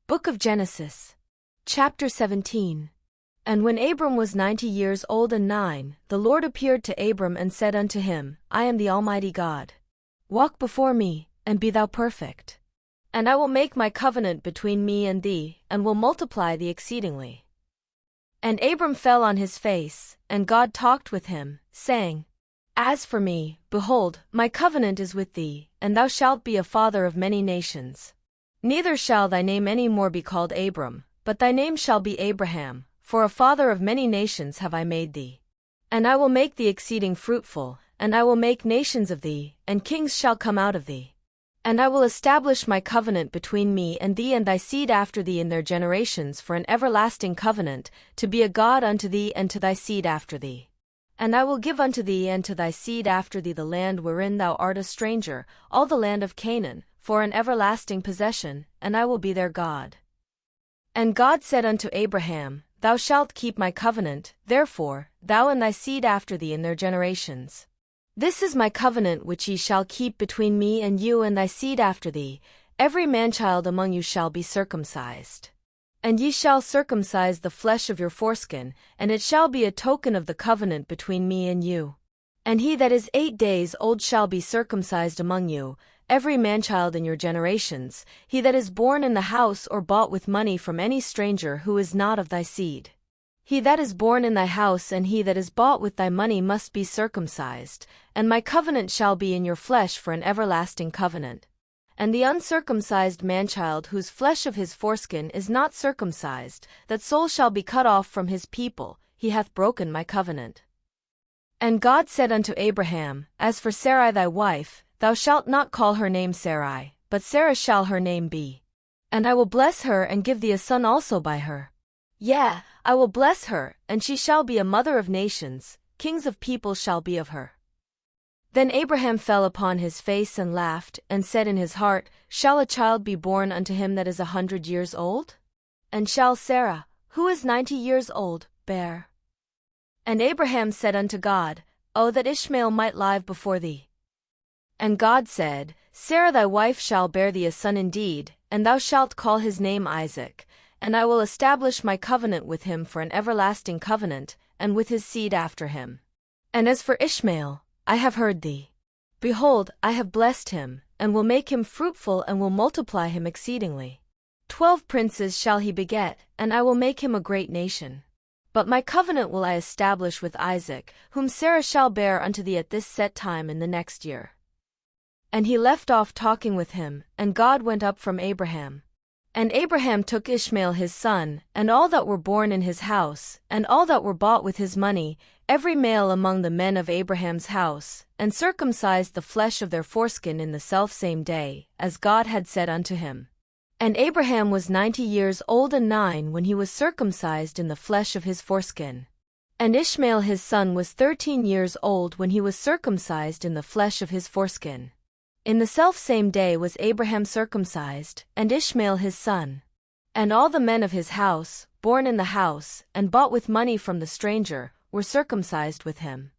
Book of Genesis. Chapter 17. And when Abram was 90 years old and 9, the Lord appeared to Abram and said unto him, I am the Almighty God. Walk before me, and be thou perfect. And I will make my covenant between me and thee, and will multiply thee exceedingly. And Abram fell on his face, and God talked with him, saying, As for me, behold, my covenant is with thee, and thou shalt be a father of many nations. Neither shall thy name any more be called Abram, but thy name shall be Abraham, for a father of many nations have I made thee. And I will make thee exceeding fruitful, and I will make nations of thee, and kings shall come out of thee. And I will establish my covenant between me and thee and thy seed after thee in their generations for an everlasting covenant, to be a God unto thee and to thy seed after thee. And I will give unto thee and to thy seed after thee the land wherein thou art a stranger, all the land of Canaan, for an everlasting possession, and I will be their God. And God said unto Abraham, Thou shalt keep my covenant, therefore, thou and thy seed after thee in their generations. This is my covenant which ye shall keep between me and you and thy seed after thee, every man-child among you shall be circumcised. And ye shall circumcise the flesh of your foreskin, and it shall be a token of the covenant between me and you. And he that is 8 days old shall be circumcised among you, every man-child in your generations, he that is born in the house or bought with money from any stranger who is not of thy seed. He that is born in thy house and he that is bought with thy money must be circumcised, and my covenant shall be in your flesh for an everlasting covenant. And the uncircumcised man-child whose flesh of his foreskin is not circumcised, that soul shall be cut off from his people, he hath broken my covenant. And God said unto Abraham, As for Sarai thy wife, thou shalt not call her name Sarai, but Sarah shall her name be. And I will bless her and give thee a son also by her. Yea, I will bless her, and she shall be a mother of nations, kings of people shall be of her. Then Abraham fell upon his face and laughed, and said in his heart, Shall a child be born unto him that is 100 years old? And shall Sarah, who is 90 years old, bear? And Abraham said unto God, O that Ishmael might live before thee. And God said, Sarah thy wife shall bear thee a son indeed, and thou shalt call his name Isaac, and I will establish my covenant with him for an everlasting covenant, and with his seed after him. And as for Ishmael, I have heard thee. Behold, I have blessed him, and will make him fruitful and will multiply him exceedingly. 12 princes shall he beget, and I will make him a great nation. But my covenant will I establish with Isaac, whom Sarah shall bear unto thee at this set time in the next year. And he left off talking with him, and God went up from Abraham. And Abraham took Ishmael his son, and all that were born in his house, and all that were bought with his money, every male among the men of Abraham's house, and circumcised the flesh of their foreskin in the selfsame day, as God had said unto him. And Abraham was 90 years old and 9 when he was circumcised in the flesh of his foreskin. And Ishmael his son was 13 years old when he was circumcised in the flesh of his foreskin. In the selfsame day was Abraham circumcised, and Ishmael his son. And all the men of his house, born in the house, and bought with money from the stranger, were circumcised with him.